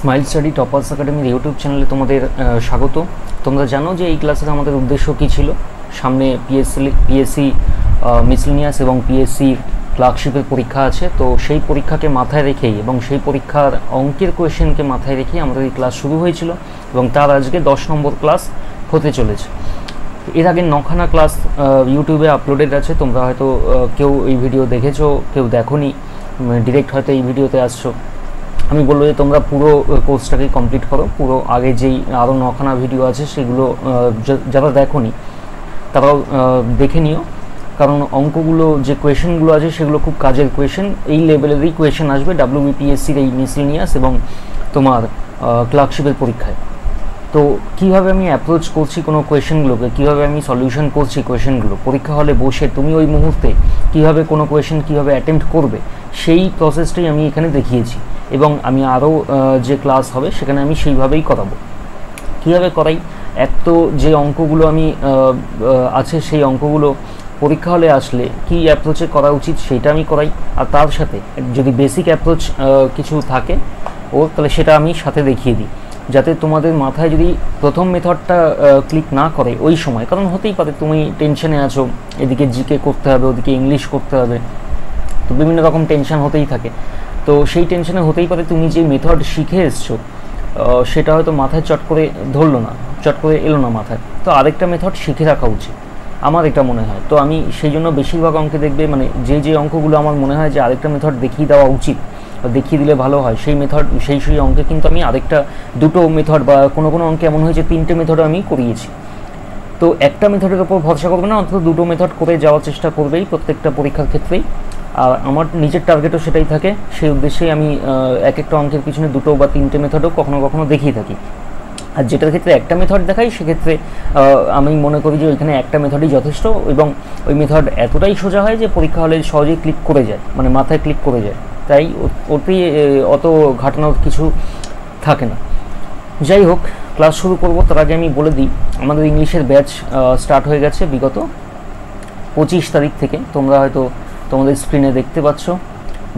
Smile study toppers একাডেমির YouTube চ্যানেলে তোমাদের স্বাগত। তোমরা জানো যে এই ক্লাসের আমাদের উদ্দেশ্য কী ছিল। সামনে পিএসসি মিসেলেনিয়াস এবং পিএসসি ক্লার্কশিপের পরীক্ষা আছে, তো সেই পরীক্ষাকে মাথায় রেখেই এবং সেই পরীক্ষার অঙ্কের কোয়েশ্চেনকে মাথায় রেখেই আমাদের এই ক্লাস শুরু হয়েছিল এবং তার আজকে 10 নম্বর ক্লাস হতে চলেছে। এর আগে 9খানা ক্লাস ইউটিউবে আপলোডেড আছে, তোমরা হয়তো কেউ এই ভিডিও দেখেছো, কেউ দেখোনি, ডিরেক্ট হয়তো এই ভিডিওতে আসছো। আমি বলবো যে তোমরা পুরো কোর্সটাকে কমপ্লিট করো, পুরো আগে যেই আরও 9খানা ভিডিও আছে সেগুলো যারা দেখোনি তারাও দেখে নিও, কারণ অঙ্কগুলো যে কোয়েশনগুলো আছে সেগুলো খুব কাজের কোয়েশন। এই লেভেলেরই কোয়েশন আসবে WBPSCর এই মিসেলেনিয়াস এবং তোমার ক্লার্কশিপের পরীক্ষায়। তো কীভাবে আমি অ্যাপ্রোচ করছি কোনো কোয়েশনগুলোকে, কীভাবে আমি সলিউশন করছি কোয়েশনগুলো, পরীক্ষা হলে বসে তুমি ওই মুহূর্তে কীভাবে কোনো কোয়েশন কীভাবে অ্যাটেম্প্ট করবে, সেই প্রসেসটাই আমি এখানে দেখিয়েছি এবং আমি আরও যে ক্লাস হবে সেখানে আমি সেইভাবেই করাবো। কীভাবে করাই, এক তো যে অঙ্কগুলো আমি আছে সেই অঙ্কগুলো পরীক্ষা হলে আসলে কী অ্যাপ্রোচে করা উচিত সেইটা আমি করাই, আর তার সাথে যদি বেসিক অ্যাপ্রোচ কিছু থাকে তাহলে সেটা আমি সাথে দেখিয়ে দিই, যাতে তোমাদের মাথায় যদি প্রথম মেথডটা ক্লিক না করে ওই সময়, কারণ হতেই পারে তুমি টেনশনে আছো, এদিকে জিকে করতে হবে, ওদিকে ইংলিশ করতে হবে, তো বিভিন্ন রকম টেনশন হতেই থাকে। তো সেই টেনশনে হতেই পারে তুমি যে মেথড শিখে এসছো সেটা হয়তো মাথায় চট করে ধরলো না, চট করে এলো না মাথায়, তো আরেকটা মেথড শিখে রাখা উচিত, আমার এটা মনে হয়। তো আমি সেই জন্য বেশিরভাগ অঙ্কে দেখবে মানে যে অঙ্কগুলো আমার মনে হয় যে আরেকটা মেথড দেখিয়ে দেওয়া উচিত, দেখিয়ে দিলে ভালো হয়, সেই মেথড সেই অঙ্কে কিন্তু আমি দুটো মেথড বা কোনো অঙ্কে এমন হয়েছে 3টে মেথডও আমি করিয়েছি। তো একটা মেথডের ওপর ভরসা করবে না, অন্তত দুটো মেথড করে যাওয়ার চেষ্টা করবেই প্রত্যেকটা পরীক্ষার ক্ষেত্রেই। আর আমার নিজের টার্গেটও সেটাই থাকে, সেই উদ্দেশ্যেই আমি এক একটা অঙ্কের পিছনে 2 বা 3টে মেথডও কখনো দেখিয়ে থাকি। আর যেটার ক্ষেত্রে একটা মেথড দেখাই সেক্ষেত্রে আমি মনে করি যে ওইখানে একটা মেথডই যথেষ্ট, এবং ওই মেথড এতটাই সোজা হয় যে পরীক্ষা হলে সহজেই ক্লিক করে যায়, মানে মাথায় ক্লিক করে যায়, তাই ওতেই অত ঘাটানোর কিছু থাকে না। যাই হোক, ক্লাস শুরু করব তার আগে আমি বলে দিই আমাদের ইংলিশের ব্যাচ স্টার্ট হয়ে গেছে বিগত 25 তারিখ থেকে। তোমরা হয়তো তোমাদের স্ক্রিনে দেখতে পাচ্ছ,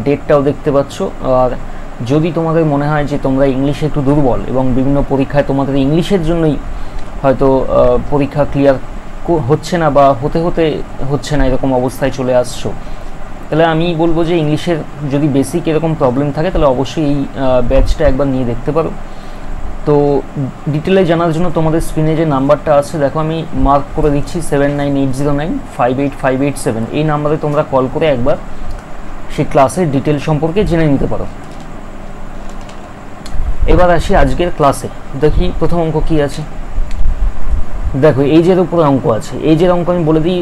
ডেটটাও দেখতে পাচ্ছ। আর যদি তোমাদের মনে হয় যে তোমরা ইংলিশে একটু দুর্বল এবং বিভিন্ন পরীক্ষায় তোমাদের ইংলিশের জন্যই হয়তো পরীক্ষা ক্লিয়ার হচ্ছে না বা হতে হচ্ছে না, এরকম অবস্থায় চলে আসছো, তাহলে আমি বলবো যে ইংলিশের যদি বেসিক এরকম প্রবলেম থাকে তাহলে অবশ্যই এই ব্যাচটা একবার নিয়ে দেখতে পারো। তো ডিটেলে জানার জন্য তোমাদের স্ক্রিনে যে নাম্বারটা আছে দেখো, আমি মার্ক করে দিচ্ছি 7980958587, এই নাম্বারে তোমরা কল করে একবার সেই ক্লাসের ডিটেল সম্পর্কে জেনে নিতে পারো। এবার আসি আজকের ক্লাসে, দেখি প্রথম অঙ্ক কী আছে। দেখো এইজের উপরে অঙ্ক আছে। এইজের অঙ্ক আমি বলে দিই,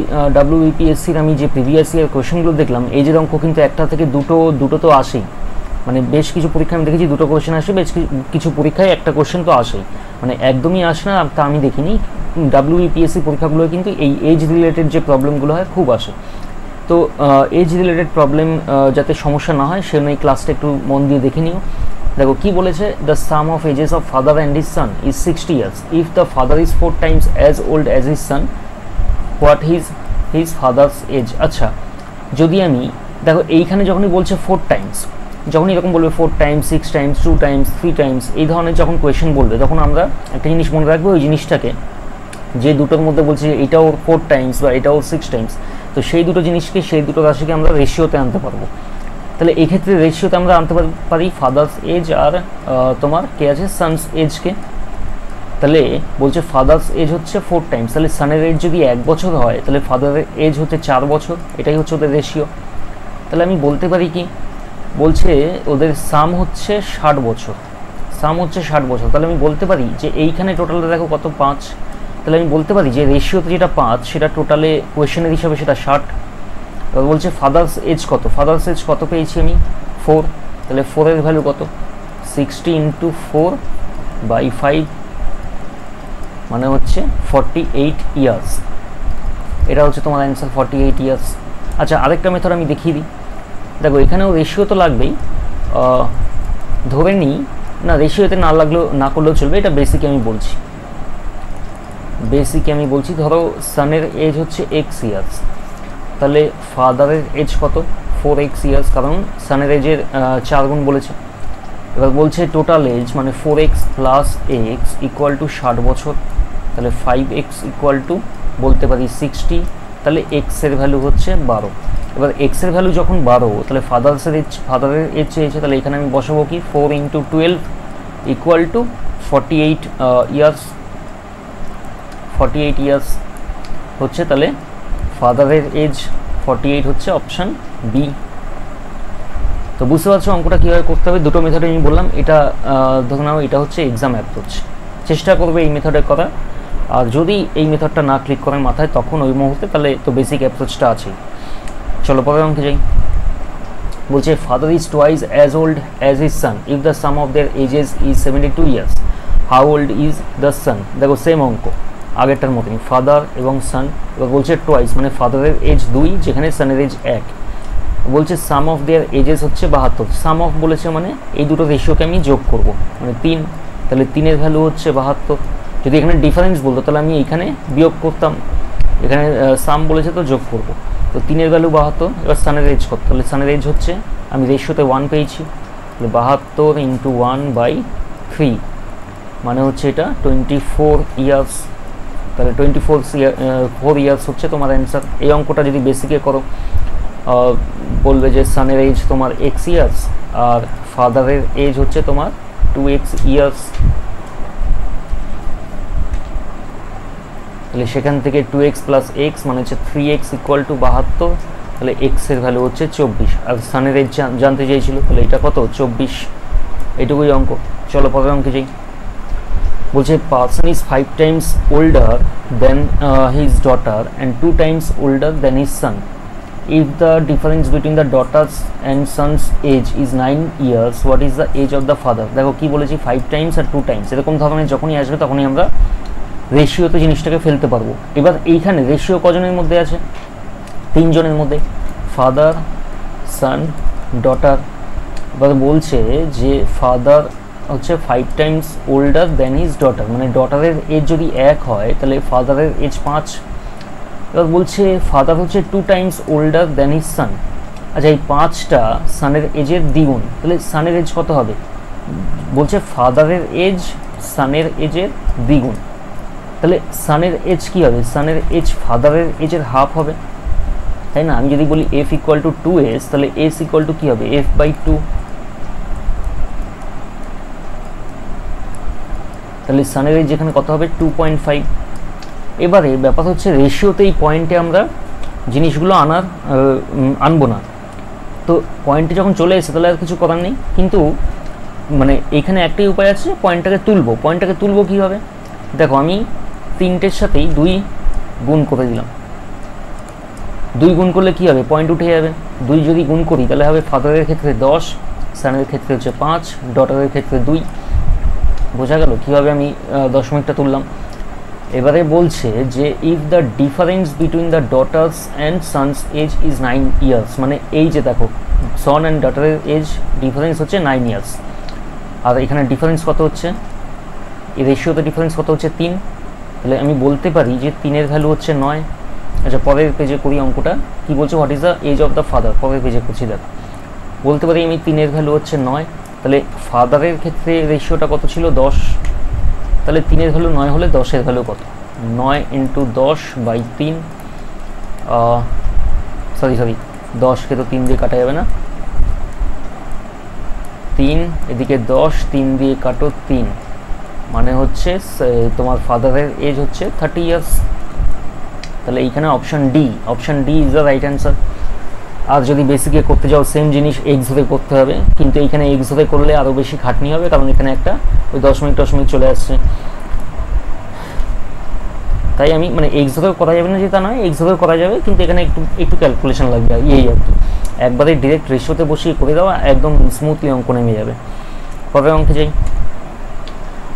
WBPSCর আমি যে প্রিভিয়াস ইয়ার কোয়েশনগুলো দেখলাম, এইজের অঙ্ক কিন্তু একটা থেকে দুটো তো আসেই, মানে বেশ কিছু পরীক্ষা আমি দেখেছি 2টো কোয়েশ্চেন আসে, বেশ কিছু পরীক্ষায় একটা কোয়েশ্চেন তো আসেই, মানে একদমই আসে না তা আমি দেখিনি। WBPSC পরীক্ষাগুলো কিন্তু এই এজ রিলেটেড যে প্রবলেমগুলো হয় খুব আসে। তো এজ রিলেটেড প্রবলেম যাতে সমস্যা না হয় সেজন্য এই ক্লাসটা একটু মন দিয়ে দেখে নিও। দেখো কি বলেছে, the sum of ages of father and his son is 60 years. If the father is 4 times as old as his son, what his father's age. আচ্ছা, যদি আমি দেখো এইখানে যখনই বলছে 4 times, যখন এরকম বলবে 4 times, 6 times, 2 times, 3 times, এই ধরনের যখন কোয়েশ্চেন বলবে তখন আমরা একটা জিনিস মনে রাখবো, ওই জিনিসটাকে যে দুটোর মধ্যে বলছে এটাও 4 times বা এটাও 6 times, তো সেই দুটো জিনিসকে, সেই দুটো রাশিকে আমরা রেশিওতে আনতে পারবো। তাহলে এক্ষেত্রে রেশিওতে আমরা আনতে পারি ফাদার্স এজ আর তোমার কে আছে সানস এজকে। তাহলে বলছে ফাদার্স এজ হচ্ছে 4 times, তাহলে সানের এজ যদি 1 বছর হয় তাহলে ফাদারের এজ হচ্ছে 4 বছর, এটাই হচ্ছে ওদের রেশিও। তাহলে আমি বলতে পারি কি, বলছে ওদের সাম হচ্ছে 60 বছর, তাহলে আমি বলতে পারি যে এইখানে টোটালটা দেখো কত 5, তাহলে আমি বলতে পারি যে রেশিওতে যেটা 5 সেটা টোটালে কোয়েশ্চেনের হিসাবে সেটা 60। এবার বলছে ফাদার্স এজ কত পেয়েছি আমি 4, তাহলে 4 এর ভ্যালু কত, 60 × 4/5 মানে হচ্ছে 48 years। এটা হচ্ছে তোমার অ্যান্সার, 48 years। আচ্ছা, আরেকটা মেথড আমি দেখিয়ে দিই। দেখো এখানেও রেশিও তো লাগবেই, ধরে নিই না রেশিওতে না করলেও চলবে, এটা বেসিকে আমি বলছি। ধরো সানের এজ হচ্ছে x years, তাহলে ফাদারের এজ কত 4x years, কারণ সানের এজের 4 গুণ বলেছে। এবার বলছে টোটাল এজ মানে 4x plus x equal to 60 বছর, তাহলে 5x ইকুয়াল টু বলতে পারি 60, তাহলে এক্স এর ভ্যালু হচ্ছে 12। এবার এক্স এর ভ্যালু যখন 12, তাহলে ফাদারের এজ চেয়েছে, তাহলে এখানে আমি বসাবো কি 4 × 12 ইকুয়াল টু 48 ইয়ার্স। 48 ইয়ার্স হচ্ছে, তাহলে ফাদারের এজ 48 হচ্ছে অপশান বি। তো বুঝতে পারছো অঙ্কটা কীভাবে করতে হবে। দুটো মেথডে আমি বললাম, এটা ধরে নাও এটা হচ্ছে এক্সাম অ্যাপ্রোচ, চেষ্টা করবে এই মেথডে করা। আর যদি এই মেথডটা না ক্লিক করে মাথায় তখন ওই মুহূর্তে, তাহলে তো বেসিক অ্যাপ্রোচটা আছেই। চলো পরের অঙ্কে যাই। বলছে father is twice as old as his son if the sum of their ages is 72 years, how old is the son. দেখো সেম অঙ্ক আগেরটার মতনই, ফাদার এবং সান। এবার বলছে টুয়াইস মানে ফাদারের এজ 2 যেখানে সানের এজ 1। বলছে সাম অফ দেয়ার এজেস হচ্ছে 72, সাম অফ বলেছে মানে এই দুটো রেশিওকে আমি যোগ করব, মানে 3, তাহলে 3-এর ভ্যালু হচ্ছে 72। যদি এখানে ডিফারেন্স বলতো তাহলে আমি এখানে বিয়োগ করতাম, এখানে সাম বলেছে তো যোগ করব। তো 3-এর ভ্যালু 72। এবার সানের এজ কত, তাহলে সানের এজ হচ্ছে আমি রেশিওতে 1 পেয়েছি, তাহলে 72 × 1/3 মানে হচ্ছে এটা 24 ইয়ার্স। তাহলে 4 ইয়ার্স হচ্ছে তোমার অ্যান্সার। এই অঙ্কটা যদি বেসিকে করো বলবে যে সানের এজ তোমার x ইয়ার্স আর ফাদারের এজ হচ্ছে তোমার 2x ইয়ার্স, তাহলে সেখান থেকে 2x প্লাস x মানে হচ্ছে 3x ইকুয়াল টু 72, তাহলে x এর ভ্যালু হচ্ছে 24। আর সানের এজ জানতে চাইছিল, তাহলে এটা কত 24, এইটুকুই অঙ্ক। চলো পরের অঙ্কে যাই। বলছে person is 5 times older than his daughter and 2 times older than his son. If the difference between the daughter's and son's age is 9 years, what is the age of the father? দেখো কি বলেছি 5 times আর 2 times, এরকম ধরনের যখনই আসবে তখনই আমরা রেশিওতে জিনিসটাকে ফেলতে পারবো। এবার এইখানে রেশিও কজনের মধ্যে আছে, 3 জনের মধ্যে, ফাদার, সান, ডটার। এবার বলছে যে ফাদার হচ্ছে 5 times older than his daughter, মানে ডটারের এজ যদি 1 হয় তাহলে ফাদারের এজ 5। এবার বলছে ফাদার হচ্ছে 2 times older than his son। আচ্ছা এই 5টা সানের এজের দ্বিগুণ, তাহলে সানের এজ কত হবে? বলছে ফাদারের এজ সানের এজের দ্বিগুণ, তাহলে সানের এজ কী হবে? সানের এজ ফাদারের এজের হাফ হবে, তাই না? আমি যদি বলি f ইকুয়াল টু 2s, তাহলে s ইকুয়াল টু কী হবে? f/2। তাহলে সানের এজ যেখানে কত হবে 2.5। এবারে ব্যাপার হচ্ছে রেশিওতে এই পয়েন্টে আমরা জিনিসগুলো আনবো না, তো পয়েন্টে যখন চলে এসে তাহলে আর কিছু করার নেই। কিন্তু মানে এখানে একটাই উপায় আছে, পয়েন্টটাকে তুলবো কীভাবে? দেখো আমি 3টের সাথেই 2 গুণ করে দিলাম। 2 গুণ করলে কী হবে? পয়েন্ট উঠে যাবে। 2 যদি গুণ করি তাহলে হবে ফাদারের ক্ষেত্রে 10, সানের ক্ষেত্রে হচ্ছে 5, ডটারের ক্ষেত্রে 2। বোঝা গেল কীভাবে আমি দশমিকটা তুললাম? এবারে বলছে যে if the difference between the daughter's and son's age is 9 years, মানে এই যে দেখো সন অ্যান্ড ডটারের এজ ডিফারেন্স হচ্ছে 9 ইয়ার্স, আর এখানে ডিফারেন্স কত হচ্ছে? এই রেশিওতে ডিফারেন্স কত হচ্ছে? 3। তাহলে আমি বলতে পারি যে 3-এর ভ্যালু হচ্ছে 9। আচ্ছা পরের পেজে করি অঙ্কটা, কী বলছে? What is the age of the father. পরের পেজে করছি, দেখো বলতে পারি আমি 3-এর ভ্যালু হচ্ছে 9, তাহলে ফাদারের ক্ষেত্রে রেশিওটা কত ছিল? 10। তাহলে 3-এর ভ্যালু 9 হলে 10-এর ভ্যালু কত? 9 × 10/3, সরি 10কে তো 3 দিয়ে কাটা যাবে না, 3 এদিকে 10, 3 দিয়ে কাটো 3, মানে হচ্ছে তোমার ফাদারের এজ হচ্ছে 30 ইয়ার্স। তাহলে এইখানে option D is the right answer. আর যদি বেসিকে করতে যাও সেম জিনিস এক্স ধরে করতে হবে, কিন্তু এইখানে এক্স ধরে করলে আরও বেশি খাটনি হবে, কারণ এখানে একটা ওই দশমিক চলে আসছে। তাই আমি মানে এক্স ধরেও করা যাবে না যে তা নয়, এক্স ধরেও করা যাবে, কিন্তু এখানে একটু ক্যালকুলেশন লাগবে, এই আর কি। একবারে ডিরেক্ট রেশিওতে বসিয়ে করে দেওয়া একদম স্মুথলি অঙ্ক নেমে যাবে। পরের অঙ্কে যাই।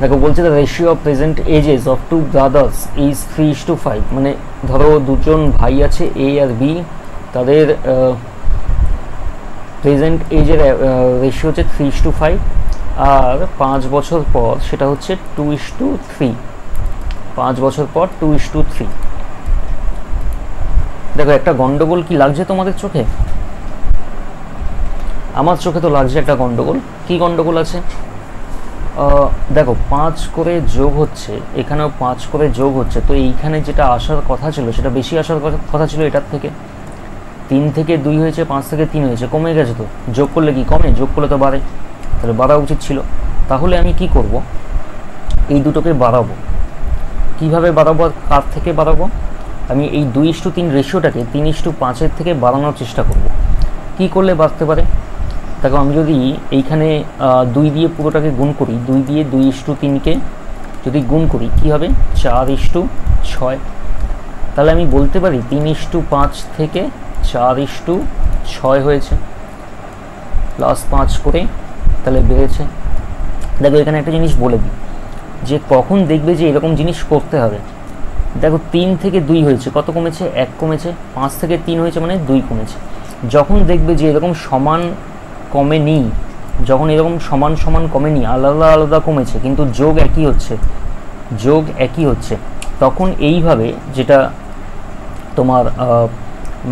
দেখো বলছে the ratio of present ages of 2 brothers is 3:5, মানে ধরো দুজন ভাই আছে এ আর বি, তাদের প্রেজেন্ট এজের রেশিও হচ্ছে 3:5, আর 5 বছর পর সেটা হচ্ছে 2:3। 5 বছর পর 2:3। দেখো একটা গন্ডগোল কি লাগছে তোমাদের চোখে? আমার চোখে তো লাগছে একটা গন্ডগোল। কি গন্ডগোল আছে? দেখো 5 করে যোগ হচ্ছে, এখানেও 5 করে যোগ হচ্ছে, তো এইখানে যেটা আসার কথা ছিল সেটা বেশি আসার কথা ছিল এটার থেকে। 3 থেকে 2 হয়েছে, 5 থেকে 3 হয়েছে, কমে গেছে তো। যোগ করলে কি কমে? যোগ করলে তো বাড়ে, তাহলে বাড়া উচিত ছিল। তাহলে আমি কি করব, এই দুটোকে বাড়াবো। কিভাবে বাড়াবো আর কার থেকে বাড়াবো? আমি এই 2:3 রেশিওটাকে 3:5 থেকে বাড়ানোর চেষ্টা করব। কি করলে বাড়তে পারে? দেখো আমি যদি এইখানে 2 দিয়ে পুরোটাকে গুণ করি, 2 দিয়ে 2:3কে যদি গুণ করি কি হবে? 4:6। তাহলে আমি বলতে পারি 3:5 থেকে 4:6 হয়েছে, প্লাস 5 করে তাহলে বেড়েছে। দেখো এখানে একটা জিনিস বলে দিই, যে কখন দেখবে যে এরকম জিনিস করতে হবে। দেখো 3 থেকে 2 হয়েছে, কত কমেছে? 1 কমেছে। 5 থেকে 3 হয়েছে মানে 2 কমেছে। যখন দেখবে যে এরকম সমান কমেনি, যখন এরকম সমান সমান কমেনি, আলাদা আলাদা কমেছে কিন্তু যোগ একই হচ্ছে, যোগ একই হচ্ছে, তখন এইভাবে যেটা তোমার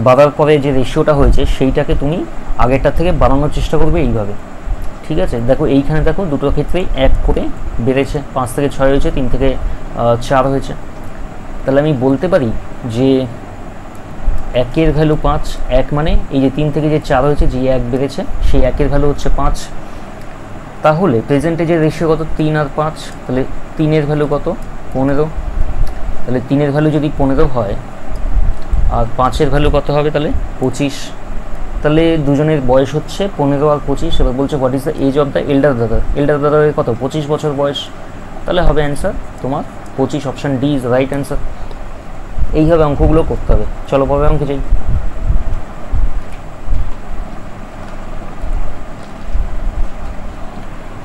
বাড়ার পরে যে রেশিওটা হয়েছে সেইটাকে তুমি আগেরটার থেকে বাড়ানোর চেষ্টা করবে এইভাবে। ঠিক আছে, দেখো এইখানে দেখো দুটো ক্ষেত্রেই 1 করে বেড়েছে, 5 থেকে 6 হয়েছে, 3 থেকে 4 হয়েছে। তাহলে আমি বলতে পারি যে 1-এর ভ্যালু 5, 1 মানে এই যে 3 থেকে যে 4 হয়েছে, যে 1 বেড়েছে সেই 1-এর ভ্যালু হচ্ছে 5। তাহলে প্রেজেন্টেজের রেশিও কত? 3 আর 5, তাহলে 3-এর ভ্যালু কত? 15। তাহলে 3-এর ভ্যালু যদি 15 হয় আর 5-এর ভ্যালু কত হবে? তাহলে 25। তাহলে দুজনের বয়স হচ্ছে 15 আর 25। এবার বলছে what is the age of the elder brother. Elder ব্রাদারের কত? 25 বছর বয়স। তাহলে হবে অ্যান্সার তোমার 25, option D is right answer. এইভাবে অঙ্কগুলো করতে হবে। চলো পরের অঙ্কে যাই।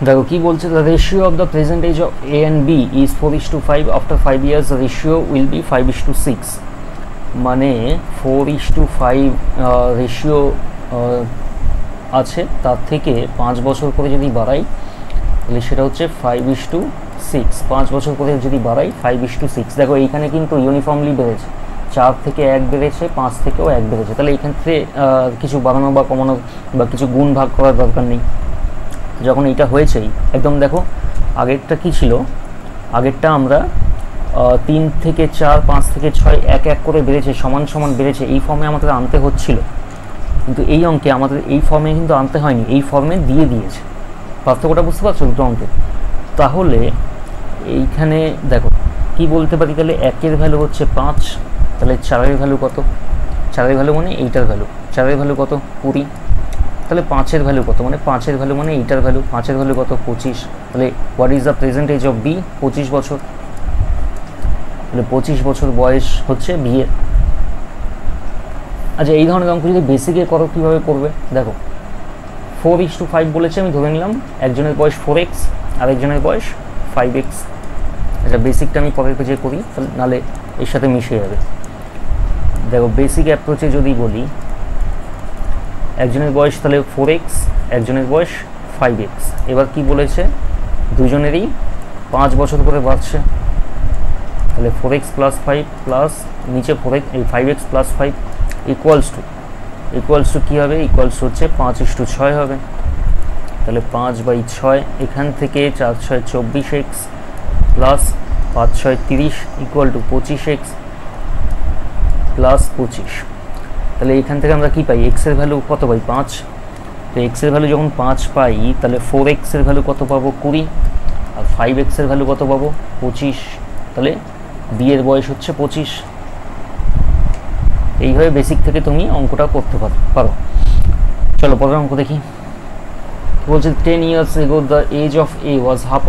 দেখো কি বলছে, the ratio of the present age of A and B is 4:5। After 5 years the ratio will be 5:6। মানে 4:5 রেশিও আছে, তার থেকে 5 বছর করে যদি বাড়াই তাহলে সেটা হচ্ছে 5:6। 5 বছর করে যদি বাড়াই 5:6। দেখো এইখানে কিন্তু ইউনিফর্মলি বেড়েছে, 4 থেকে 1 বেড়েছে, 5 থেকেও 1 বেড়েছে। তাহলে এইখান থেকে কিছু বাড়ানো বা কমানো বা কিছু গুণ ভাগ করার দরকার নেই। যখন এইটা হয়েছেই একদম, দেখো আগেরটা কি ছিল? আগেরটা আমরা 3 থেকে 4, 5 থেকে 6 1 1 করে বেড়েছে, সমান সমান বেড়েছে, এই ফর্মে আমাদের আনতে হচ্ছিল। কিন্তু এই অঙ্কে আমাদের এই ফর্মে কিন্তু আনতে হয়নি, এই ফর্মে দিয়ে দিয়েছে। পার্থক্যটা বুঝতে পারছো দুটো অঙ্কে? তাহলে এইখানে দেখো কি বলতে পারি, তাহলে 1-এর ভ্যালু হচ্ছে 5, তাহলে 4-এর ভ্যালু কত? 4-এর ভ্যালু মানে এইটার ভ্যালু, 4-এর ভ্যালু কত? 20। তাহলে 5-এর ভ্যালু কত? মানে 5-এর ভ্যালু মানে এইটার ভ্যালু, 5-এর ভ্যালু কত? 25। তাহলে what is the present age of B? 25 বছর। তাহলে 25 বছর বয়স হচ্ছে বিয়ের। আচ্ছা, এই ধরনের অঙ্ক যদি বেসিকে করো কীভাবে করবে? দেখো 4:5 বলেছে, আমি ধরে নিলাম একজনের বয়স 4x আর একজনের বয়স 5x। আচ্ছা, বেসিকটা আমি পরের পেজে করি, নাহলে এর সাথে মিশে যাবে। দেখো বেসিক অ্যাপ্রোচে যদি বলি, একজনের বয়স তাহলে 4x, একজনের বয়স 5x। এবার কি বলেছে? দুজনেরই 5 বছর করে বাড়ছে, তাহলে 4x + 5 প্লাস নিচে 4x, এই 5x + 5 ইকুয়ালস টু কী হবে? ইকুয়ালস হচ্ছে 5:6 হবে। তাহলে 5/6, এখান থেকে 4×6 = 24x plus 5×6 = 30 equal to 25x plus 25। তাহলে এখান থেকে আমরা কি পাই? এক্সের ভ্যালু কত পাই? 5। তো এক্সের ভ্যালু যখন 5 পাই, তাহলে 4x এর ভ্যালু কত পাবো? 20। আর 5x এর ভ্যালু কত পাবো? 25। তাহলে বি এর বয়স হচ্ছে 25। এইভাবে বেসিক থেকে তুমি অঙ্কটা করতে পারো। চলো পরের অঙ্ক দেখি। বলছে 10 years ago the age of A was half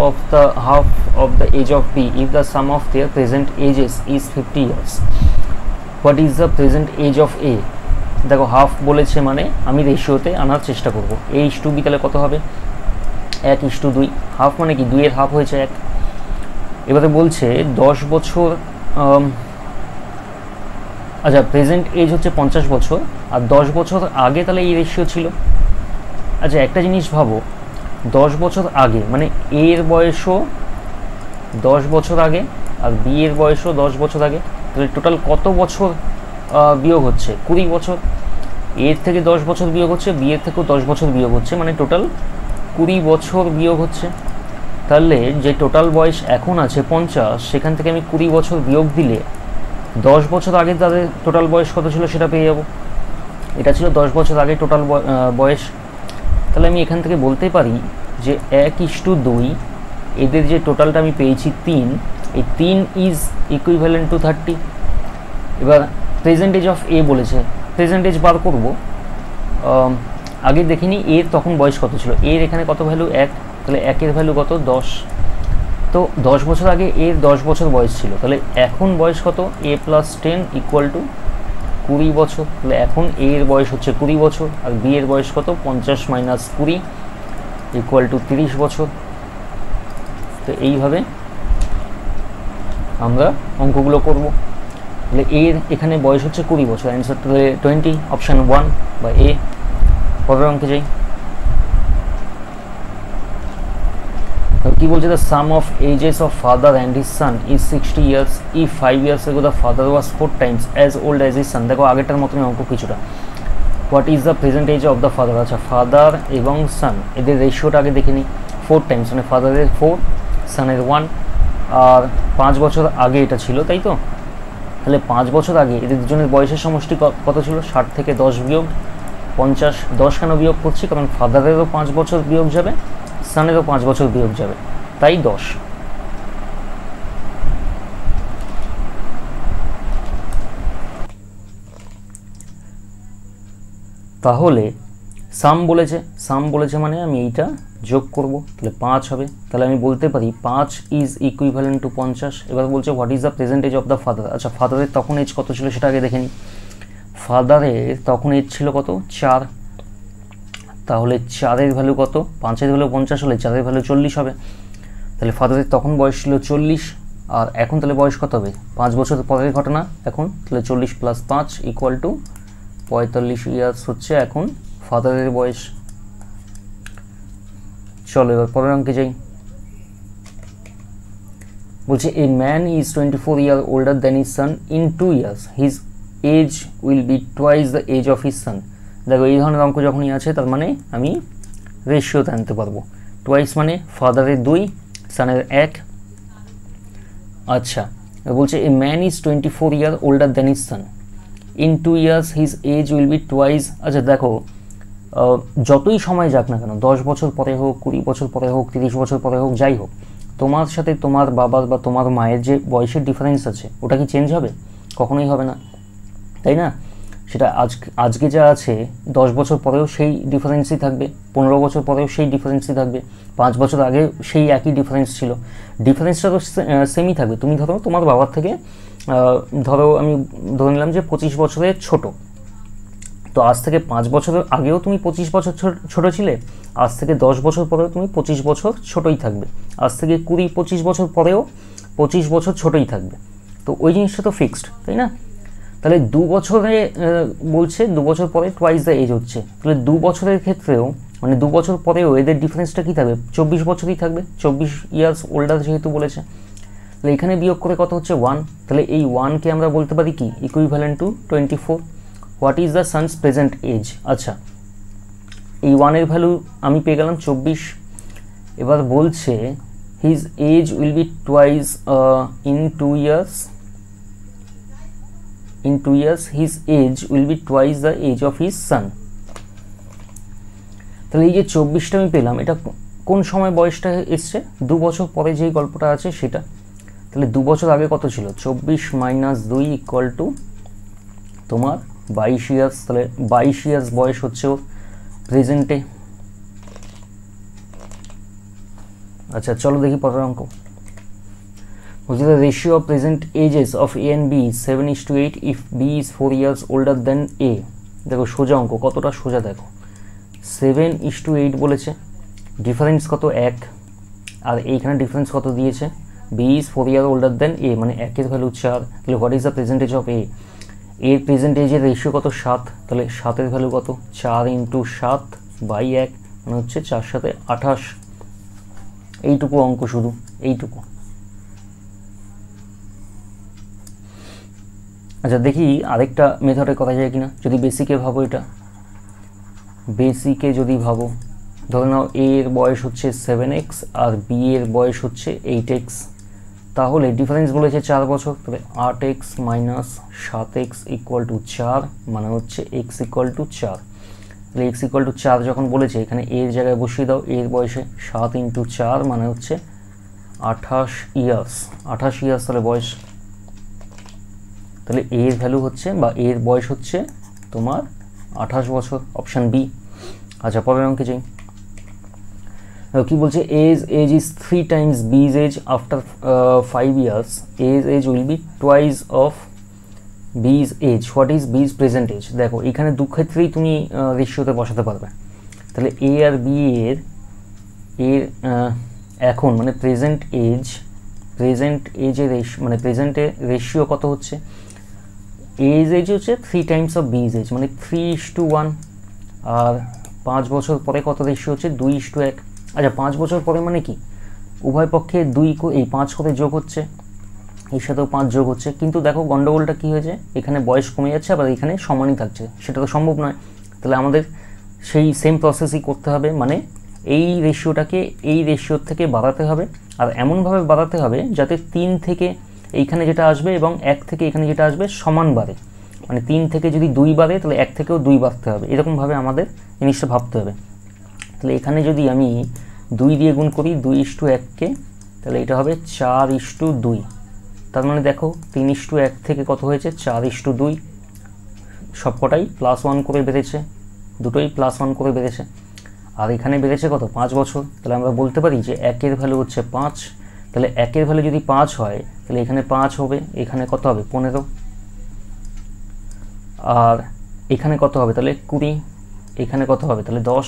of the age of B if the sum of their present ages is 50 years. What is the present age of A? দেখো হাফ বলেছে মানে আমি রেশিওতে আনার চেষ্টা করব। A:B তাহলে কত হবে? 1:2। হাফ মানে কি? 2 এর হাফ হয়েছে 1। এবারে বলছে 10 বছর, আচ্ছা প্রেজেন্ট এজ হচ্ছে 50 বছর, আর 10 বছর আগে তাহলে এই রেশিও ছিল। আচ্ছা একটা জিনিস ভাবো, 10 বছর আগে মানে এ এর বয়সও 10 বছর আগে আর বি এর বয়সও 10 বছর আগে, তাহলে টোটাল কত বছর বিয়োগ হচ্ছে? 20 বছর। এর থেকে 10 বছর বিয়োগ হচ্ছে, বি এর থেকেও 10 বছর বিয়োগ হচ্ছে, মানে টোটাল 20 বছর বিয়োগ হচ্ছে। তাহলে যে টোটাল বয়স এখন আছে 50, সেখান থেকে আমি 20 বছর বিয়োগ দিলে 10 বছর আগে তাদের টোটাল বয়স কত ছিল সেটা পেয়ে যাব। এটা ছিল 10 বছর আগে টোটাল বয়স। তাহলে আমি এখান থেকে বলতে পারি যে 1:2, এদের যে টোটালটা আমি পেয়েছি 3, এই 3 ইজ ইকুইভ্যালেন্ট টু 30। এবার প্রেজেন্ট এজ অফ এ বলেছে, প্রেজেন্ট এজ বার করব। আগে দেখিনি এর তখন বয়স কত ছিল। এর এখানে কত ভ্যালু 1, তাহলে 1-এর ভ্যালু কত 10। তো 10 বছর আগে এর 10 বছর বয়স ছিল, তাহলে এখন বয়স কত, a + 10 = 20 বছর। তাহলে এখন এর বয়স হচ্ছে 20 বছর, আর বি এর বয়স কত, 50 - 20 = 30 বছর। তো এইভাবে আমরা অঙ্কগুলো করব। তাহলে এর এখানে বয়স হচ্ছে 20 বছর, অ্যান্সার তাহলে 20, অপশান 1 বা এ। পরের অঙ্কে যাই। কি বলছে, the sum of ages of father and his son is 60 years if 5 years ago the father was 4 times as old as his son. দেখো আগেরটার মতনই অঙ্ক কিছুটা। What is the present age of the father. আচ্ছা, father এবং son এদের রেশিওটা আগে দেখে নিই। 4 times মানে ফাদারের 4, সানের 1, আর 5 বছর আগে এটা ছিল, তাই তো? তাহলে 5 বছর আগে এদের দুজনের বয়সের সমষ্টি কত ছিল, 60 থেকে 10 বিয়োগ 50। 10 কেন বিয়োগ করছি, কারণ ফাদারেরও 5 বছর বিয়োগ যাবে, সানেরও 5 বছর বিয়োগ যাবে, তাই 10। তাহলে সাম বলেছে মানে আমি এইটা যোগ করব, তাহলে 5 হবে। তাহলে আমি বলতে পারি 5 ইজ ইকুইভ্যালেন্ট টু 50। এবার বলছে what is the present age of the father. আচ্ছা, ফাদারের তখন এজ কত ছিল সেটা আগে দেখে নিই। ফাদারের তখন এজ ছিল কত, 4। তাহলে 4-এর ভ্যালু কত, 5-এর ভ্যালু 50 হলে 4-এর ভ্যালু 40 হবে। তাহলে ফাদারের তখন বয়স ছিল 40, আর এখন তাহলে বয়স কত হবে, 5 বছর পরের ঘটনা এখন। তাহলে 40 + 5 = 45 ইয়ার্স হচ্ছে এখন ফাদারের বয়স। চলো এবার পরের অঙ্কে যাই। বলছে a man is 24 years older than his son in 2 years his age will be twice the age of his son। দেখো এই ধরনের অঙ্ক যখনই আছে তার মানে আমি রেশিওতে আনতে পারবো। টুয়াইস মানে ফাদারের 2, সানের 1। আচ্ছা, বলছে a man is 24 years older than his son in 2 years his age will be twice। আচ্ছা দেখো, যতই সময় যাক না কেন, 10 বছর পরে হোক, 20 বছর পরে হোক, 30 বছর পরে হোক, যাই হোক, তোমার সাথে তোমার বাবার বা তোমার মায়ের যে বয়সের ডিফারেন্স আছে ওটা কি চেঞ্জ হবে? কখনোই হবে না, তাই না? সেটা আজকে যা আছে 10 বছর পরেও সেই ডিফারেন্সই থাকবে, 15 বছর পরেও সেই ডিফারেন্সই থাকবে, 5 বছর আগে সেই একই ডিফারেন্স ছিল, ডিফারেন্সটা তো সেমই থাকবে। তুমি ধরো তোমার বাবার থেকে ধরো আমি ধরে নিলাম যে 25 বছরের ছোট, তো আজ থেকে 5 বছরের আগেও তুমি 25 বছর ছোট ছিলে, আজ থেকে 10 বছর পরেও তুমি 25 বছর ছোটই থাকবে, আজ থেকে 20-25 বছর পরেও 25 বছর ছোটই থাকবে। তো ওই জিনিসটা তো ফিক্সড, তাই না? তাহলে 2 বছরে বলছে 2 বছর পরে টুয়াইস দ্য এজ হচ্ছে, তাহলে 2 বছরের ক্ষেত্রেও মানে 2 বছর পরেও এদের ডিফারেন্সটা কী থাকবে, 24 বছরই থাকবে, 24 ইয়ার্স ওল্ডার যেহেতু বলেছে। তাহলে এখানে বিয়োগ করে কত হচ্ছে 1, তাহলে এই 1কে আমরা বলতে পারি কি equivalent to 24। What is the son's present age. আচ্ছা, এই 1-এর ভ্যালু আমি পেয়ে গেলাম 24। এবার বলছে his age will be twice in 2 years his age will be twice the age of his son। তাহলে এই যে 24টা আমি পেলাম, এটা কোন সময় বয়সটা এসছে, 2 বছর পরে যেই গল্পটা আছে সেটা। তাহলে 2 বছর আগে কত ছিল, 24 - 2 = তোমার 22 ইয়ার্স। তাহলে 22 ইয়ার্স বয়স হচ্ছে ওর প্রেজেন্টে। আচ্ছা চলো দেখি পরের অঙ্ক। বলছে the ratio of present ages of A and B is 7:8 if B is 4 years older than A। দেখো সোজা অঙ্ক, কতটা সোজা দেখো, 7:8 বলেছে, ডিফারেন্স কত 1, আর এইখানে ডিফারেন্স কত দিয়েছে, B is 4 years older than A মানে 1-এর ভ্যালু 4। তাহলে what is the percentage of A। এর প্রেজেন্টেজের রেশিও কত 7, তাহলে 7-এর ভ্যালু কত 4 × 7/1 মানে হচ্ছে 4 × 7 = 28। এইটুকু অঙ্ক, শুধু এইটুকু। আচ্ছা দেখি আরেকটা মেথডে করা যায় কিনা, যদি বেসিকে ভাবো এটা বেসিকে যদি ভাবো, ধরে নাও এ এর বয়স হচ্ছে 7x আর বি এর বয়স হচ্ছে 8x, তাহলে ডিফারেন্স বলেছে 4 বছর, তাহলে 8x minus 7x equal to 4, মানে হচ্ছে x ইকুয়াল টু 4। তাহলে x ইকুয়াল টু 4 যখন বলেছে, এখানে এর জায়গায় বসিয়ে দাও, এর বয়সে 7 ইন্টু 4 মানে হচ্ছে 28 ইয়ার্স, 28 ইয়ার্স তাহলে বয়স। তাহলে এর ভ্যালু হচ্ছে বা এর বয়স হচ্ছে তোমার 28 বছর, অপশান বি। আচ্ছা, পরের অঙ্কে যাই। কি বলছে, A's is 3 times B's age after 5 years, A's will be twice of B's age, what is B's present age. দেখো এখানে দু ক্ষেত্রেই তুমি রেশিওতে বসাতে পারবে। তাহলে এ আর বি এর এখন মানে প্রেজেন্ট এজের মানে প্রেজেন্টে রেশিও কত হচ্ছে, এজ হচ্ছে 3 times অফ বিজ এজ, মানে 3:1। আর 5 বছর পরে কত রেশিও হচ্ছে, 2:1। আচ্ছা, 5 বছর পরে মানে কি, উভয় পক্ষে 5 করে যোগ হচ্ছে, এর সাথেও 5 যোগ হচ্ছে। কিন্তু দেখো গন্ডগোলটা কি হয়েছে, এখানে বয়স কমে যাচ্ছে আবার এখানে সমানই থাকছে, সেটা তো সম্ভব নয়। তাহলে আমাদের সেই সেম প্রসেসই করতে হবে, মানে এই রেশিওটাকে এই রেশিওর থেকে বাড়াতে হবে, আর এমনভাবে বাড়াতে হবে যাতে 3 থেকে এইখানে যেটা আসবে এবং 1 থেকে এখানে যেটা আসবে সমান বাড়ে। মানে 3 থেকে যদি 2 বাড়ে তাহলে 1 থেকেও 2 বাড়তে হবে, এরকমভাবে আমাদের জিনিসটা ভাবতে হবে। তাহলে এখানে যদি আমি 2 দিয়ে গুণ করি 2:1কে, তাহলে এটা হবে 4:2। তার মানে দেখো 3:1 থেকে কত হয়েছে, 4:2। সবকটাই +1 করে বেড়েছে, দুটোই +1 করে বেড়েছে। আর এখানে বেড়েছে কত, 5 বছর। তাহলে আমরা বলতে পারি যে 1 এর ভ্যালু হচ্ছে 5। তাহলে 1 এর ভ্যালু যদি 5 হয় তাহলে এখানে 5 হবে, এখানে কত হবে 15, আর এখানে কত হবে তাহলে 20, এখানে কত হবে তাহলে 10।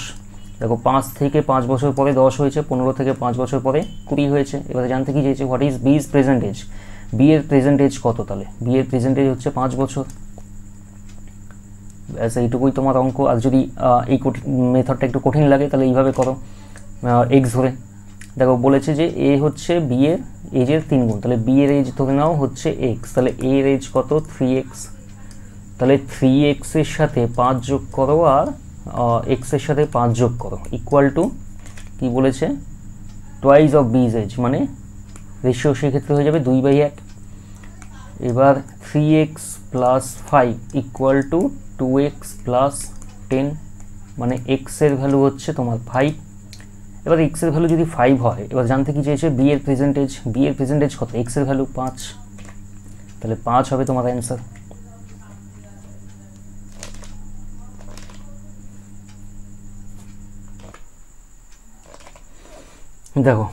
দেখো 5 থেকে 5 বছর পরে 10 হয়েছে, 15 থেকে 5 বছর পরে 20 হয়েছে। এবারে জানতে কি চাইছে, what is B's present age, B এর প্রেজেন্ট এজ কত, তাহলে বি এর প্রেজেন্ট এজ হচ্ছে 5 বছর। ব্যাস এইটুকুই তোমার অঙ্ক। আর যদি এই মেথডটা একটু কঠিন লাগে তাহলে এইভাবে করো, এক্স ধরে। দেখো বলেছে যে এ হচ্ছে বি এর এজের 3 গুণ, তাহলে বি এর এজ ধরে নাও হচ্ছে এক্স, তাহলে এ এর এজ কত 3x। তাহলে 3x এর সাথে 5 যোগ করো আর x এর সাথে 5 যোগ করো, ইকুয়াল টু কি বলেছে, টুয়াইস অফ বিজ এজ, মানে রেশিও সেক্ষেত্রে হয়ে যাবে 2/1। এবার 3x plus 5 equal to 2x plus 10, মানে x এর ভ্যালু হচ্ছে তোমার 5। এবার x এর ভ্যালু যদি 5 হয়, এবার জানতে কি চেয়েছে বি এর প্রেজেন্টেজ, বি এর প্রেজেন্টেজ কত, x এর ভ্যালু 5, তাহলে 5 হবে তোমার অ্যান্সার। দেখো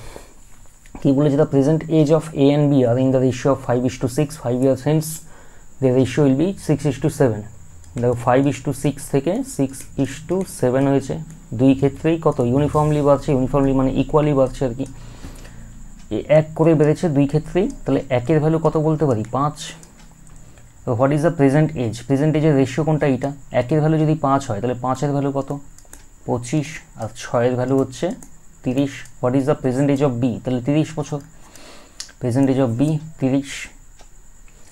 কি বলেছে, the present age of A and B are in the ratio of 5:6, 5 years hence the ratio will be 6:7। দেখো 5:6 থেকে 6:7 হয়েছে, দুই ক্ষেত্রেই কত ইউনিফর্মলি বাড়ছে, ইউনিফর্মলি মানে ইকুয়ালি বাড়ছে আর কি, 1 করে বেড়েছে দুই ক্ষেত্রেই। তাহলে 1 এর ভ্যালু কত বলতে পারি 5। What is the present age, present এজের রেশিও কোনটা, এইটা। 1 এর ভ্যালু যদি 5 হয় তাহলে 5 এর ভ্যালু কত 25, আর 6 এর ভ্যালু হচ্ছে 30। What is the present age of B, তাহলে 30 বছর, প্রেজেন্ট এজ অফ বি 30।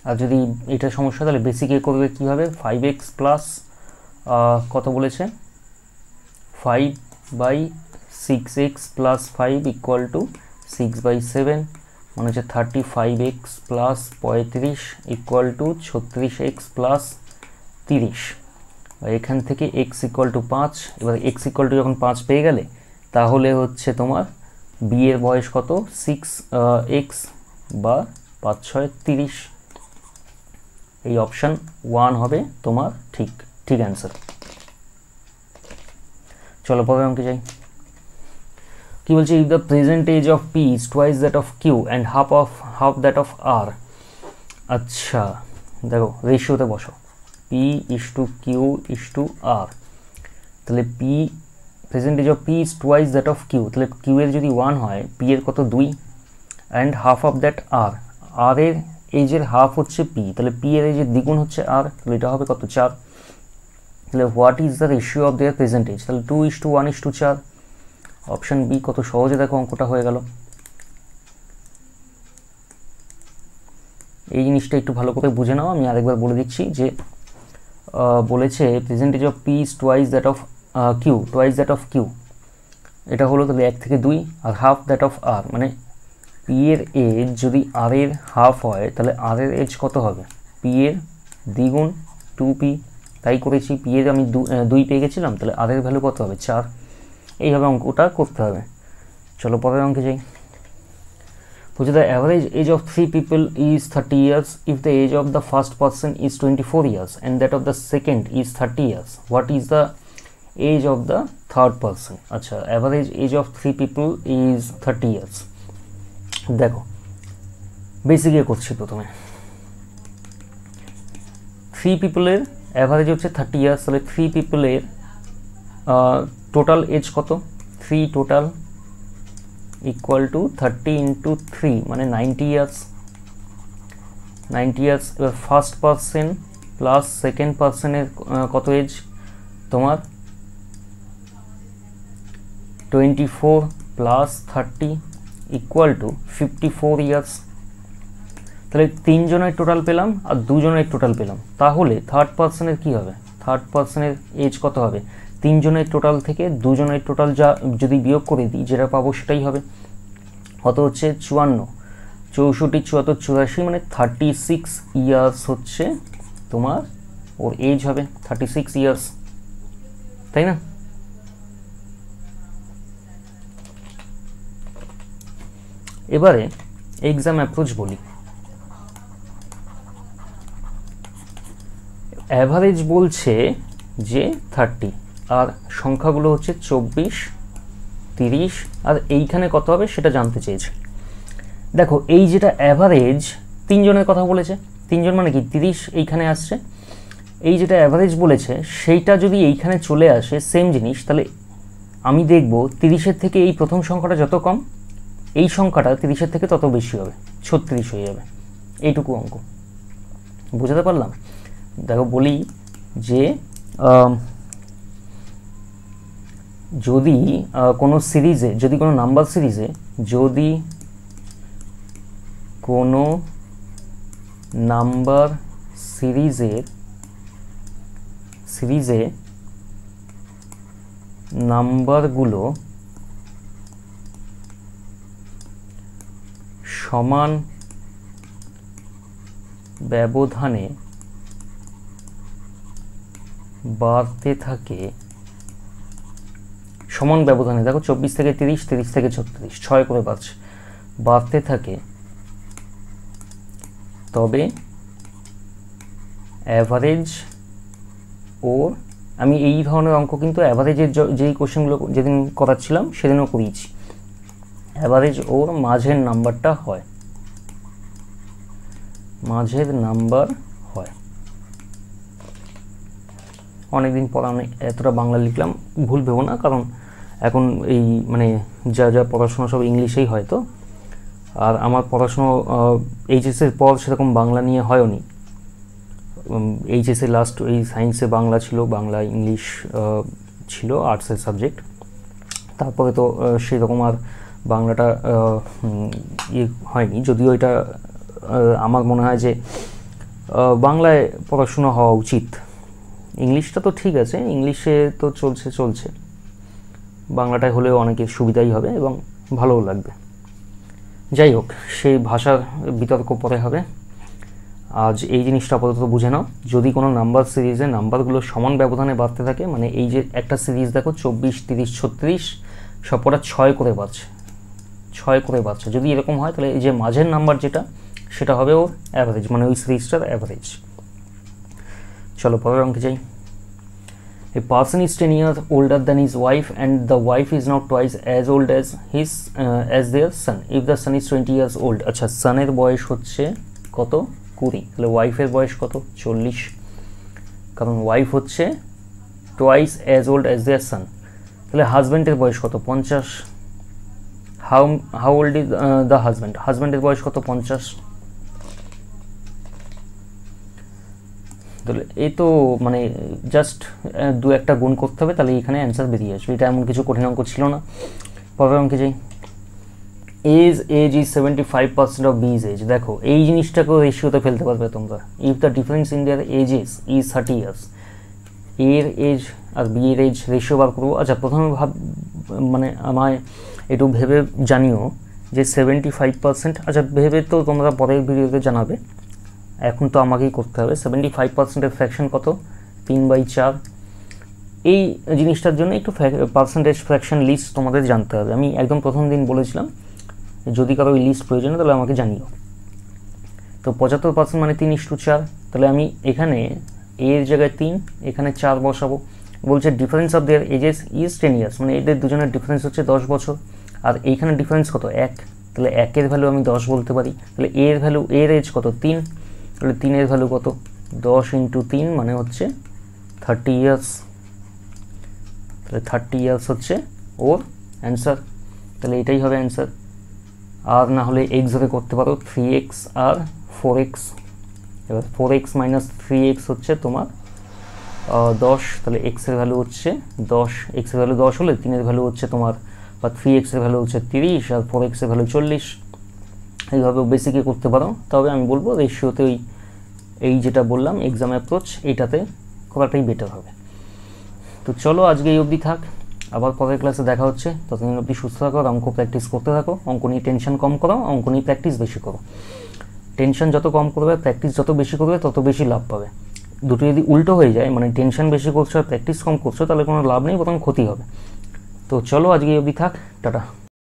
আর যদি এটা সমস্যা তাহলে বেসিকে করবে কী হবে, 5x প্লাস কত বলেছে 5/6x প্লাস 5 ইকুয়াল টু 6/7, মানে হচ্ছে 35x plus 35 equal to 36x plus 30। এখান থেকে x ইকুয়াল টু 5। এবার x ইকুয়াল টু যখন 5 পেয়ে গেলে তাহলে হচ্ছে তোমার বি এর বয়স কত 6x বা 5 6 30। এই অপশান 1 হবে তোমার ঠিক অ্যান্সার। চলো পরের অঙ্কে যাই। কি বলছে, if the present age of P is twice that of Q and half that of R. আচ্ছা দেখো রেশিওতে বসো, P is to Q is to R. তাহলে P present age of P is twice that of Q, তাহলে Q এর যদি 1 হয় P এর কত 2, and half of that R, R এর এজের হাফ হচ্ছে পি, তাহলে পি এর এজের দ্বিগুণ হচ্ছে আর, তাহলে এটা হবে কত 4। তাহলে what is the ratio of their present age, তাহলে 2:1:4। অপশান বি, কত সহজে দেখো অঙ্কটা হয়ে গেল। এই জিনিসটা একটু ভালো করে বুঝে নাও, আমি আরেকবার বলে দিচ্ছি যে বলেছে present age of P is twice that of Q, twice that of Q, এটা হলো তাহলে 1 থেকে 2, আর হাফ দ্যাট অফ আর, মানে পি এর এজ যদি আর এর হাফ হয় তাহলে আর এর এজ কত হবে, পি এর দ্বিগুণ 2p, তাই করেছি। পি এর আমি 2 পেয়ে গেছিলাম, তাহলে আর এর ভ্যালু কত হবে 4, এইভাবে অঙ্কটা করতে হবে। চলো পরের অঙ্কে যাই। বলছে the average age of 3 people is 30 years if the age of the first person is 24 years and that of the second is 30 years, what is the age of the third person. আচ্ছা, average age of 3 people is 30 years. দেখো বেসিকে করছি প্রথমে। 3 পিপলের average হচ্ছে 30 years, তাহলে 3 পিপলের total age কত, 3 total equal to 30 into 3 মানে 90 years. 90 years. এবার ফার্স্ট পার্সন প্লাস সেকেন্ড পার্সনের কত এজ তোমার 24 প্লাস 30 ইকুয়াল টু 54 ইয়ার্স। তাহলে 3 জনের টোটাল পেলাম আর 2 জনের টোটাল পেলাম, তাহলে থার্ড পার্সনের কি হবে, থার্ড পার্সনের এজ কত হবে, 3 জনের টোটাল থেকে 2 জনের টোটাল যা যদি বিয়োগ করে দিই যেটা পাবো সেটাই হবে। কত হচ্ছে 54, 64, 74, 84 মানে 36 ইয়ার্স হচ্ছে তোমার ওর এজ হবে, 36 ইয়ার্স, তাই না? এবারে এক্সাম অ্যাপ্রোচ বলি। অ্যাভারেজ বলছে যে 30 আর সংখ্যাগুলো হচ্ছে 24, 30 আর এইখানে কত হবে সেটা জানতে চেয়েছে। দেখো এই যেটা অ্যাভারেজ 3 জনের কথা বলেছে, 3 জন মানে কি 30 এইখানে আসছে, এই যেটা অ্যাভারেজ বলেছে সেইটা যদি এইখানে চলে আসে সেম জিনিস, তাহলে আমি দেখব 30-এর থেকে এই প্রথম সংখ্যাটা যত কম এই সংখ্যাটা 30-এর থেকে তত বেশি হবে, 36 হয়ে যাবে। এইটুকু অঙ্ক বুঝাতে পারলাম? দেখো বলি যে যদি কোনো সিরিজে, যদি কোনো নাম্বার সিরিজে, যদি কোনো নাম্বার সিরিজে নাম্বারগুলো সমান ব্যবধানে বাড়তে থাকে, সমান ব্যবধানে, দেখো 24 থেকে 30, 30 থেকে 36, 6 করে বাড়তে থাকে, তবে অ্যাভারেজ ওর, আমি এই ধরনের অঙ্ক কিন্তু অ্যাভারেজের যেই কোশ্চেনগুলো যেদিন করাচ্ছিলাম সেদিনও করিয়েছি, অ্যাভারেজ ওর মাঝের নাম্বারটা হয়, মাঝের নাম্বার হয়। অনেকদিন পর আমি এতটা বাংলা লিখলাম, ভুল ভেবো না, কারণ এখন এই মানে যা পড়াশোনা সব ইংলিশেই হয়, তো আর আমার পড়াশুনো এইচএসের পর সেরকম বাংলা নিয়ে হয়নি। এইচএসে লাস্ট এই সায়েন্সে বাংলা ছিল, বাংলা ইংলিশ ছিল আর্টসের সাবজেক্ট, তারপরে তো সেরকম আর বাংলাটা হয়নি, যদিও এটা আমার মনে হয় যে বাংলায় পড়াশুনো হওয়া উচিত। ইংলিশটা তো ঠিক আছে, ইংলিশে তো চলছে, বাংলাটায় হলেও অনেকের সুবিধাই হবে এবং ভালোও লাগবে। যাই হোক, সেই ভাষার বিতর্ক পরে হবে, আজ এই জিনিসটা আপাতত বুঝে নাও। যদি কোনো নাম্বার সিরিজে নাম্বারগুলো সমান ব্যবধানে বাড়তে থাকে, মানে এই যে একটা সিরিজ দেখো 24, 30, 36 সবকটা 6 করে বাড়ছে, যদি এরকম হয় তাহলে এই যে মাঝের নাম্বার যেটা সেটা হবে ওর অ্যাভারেজ, মানে ওই সিরিজটার অ্যাভারেজ। চলো পরের অঙ্কে যাই। A person is 10 years older than his wife and the wife is now twice as old as their son. If the son is 20 years old, আচ্ছা সনের বয়স হচ্ছে কত 20, তাহলে ওয়াইফের বয়স কত 40, কারণ ওয়াইফ হচ্ছে twice as old as their son, তাহলে হাজব্যান্ডের বয়স কত 50। How old is the husband? হাজব্যান্ডের বয়স কত 50। তাহলে এই তো মানে জাস্ট দু একটা গুণ করতে হবে, তাহলে এখানে অ্যান্সার বেরিয়ে আসবে, এটা এমন কিছু কঠিন অঙ্ক ছিল না। পরের অঙ্কে যাই। A's is 75% of B's age. দেখো এই জিনিসটাকেও রেশিওতে ফেলতে পারবে তোমরা। If the difference in their ages is 30 years, এর এজ আর বি এর এজ রেশিও বার করবো। আচ্ছা, প্রথমে মানে আমায় একটু ভেবে জানিও যে 75%, আচ্ছা ভেবে তো তোমরা পরের ভিডিওতে জানাবে, এখন তো আমাকেই করতে হবে। 75%-এর ফ্র্যাকশন কত? 3/4। এই জিনিসটার জন্য একটু পার্সেন্টেজ ফ্র্যাকশন লিস্ট তোমাদের জানতে হবে। আমি একদম প্রথম দিন বলেছিলাম যদি কারো ওই লিস্ট প্রয়োজন তাহলে আমাকে জানিও। তো 75% মানে 3:4। তাহলে আমি এখানে এর জায়গায় 3, এখানে 4 বসাবো। বলছে difference of their ages is 10 years, মানে এদের দুজনের ডিফারেন্স হচ্ছে 10 বছর। আর এইখানে ডিফারেন্স কত? 1। তাহলে 1-এর ভ্যালু আমি 10 বলতে পারি। তাহলে এর ভ্যালু, এর এজ কত? 3। তাহলে 3-এর ভ্যালু কত? 10 × 3 মানে হচ্ছে 30 ইয়ার্স। তাহলে 30 ইয়ার্স হচ্ছে ওর অ্যান্সার। তাহলে এটাই হবে অ্যান্সার। আর না হলে এক্স ধরে করতে পারো, 3x আর 4x। এবার 4x - 3x হচ্ছে তোমার 10। তাহলে এক্সের ভ্যালু হচ্ছে 10, এক্সের ভ্যালু 10 হলে 3-এর ভ্যালু হচ্ছে তোমার, বা 3x-এর ভ্যালু হচ্ছে 30 আর 4x-এর ভ্যালু 40। এইভাবে বেসিকে করতে পারো। তবে আমি বলবো রেশিওতে এই যেটা বললাম এক্সাম অ্যাপ্রোচ, এইটাতে করাটাই বেটার হবে। তো চলো আজকে এই অবধি থাক, আবার পরের ক্লাসে দেখা হচ্ছে। ততদিন অবধি সুস্থ থাকো, অঙ্ক প্র্যাকটিস করতে থাকো। অঙ্ক নিয়ে টেনশন কম করো, অঙ্ক নিয়ে প্র্যাকটিস বেশি করো। টেনশন যত কম করবে, প্র্যাকটিস যত বেশি করবে, তত বেশি লাভ পাবে। দুটো যদি উল্টো হয়ে যায়, মানে টেনশন বেশি করছো আর প্র্যাকটিস কম করছো, তাহলে কোনো লাভ নেই, বরং ক্ষতি হবে। তো চলো আজকে এই অবধি থাক, টাটা।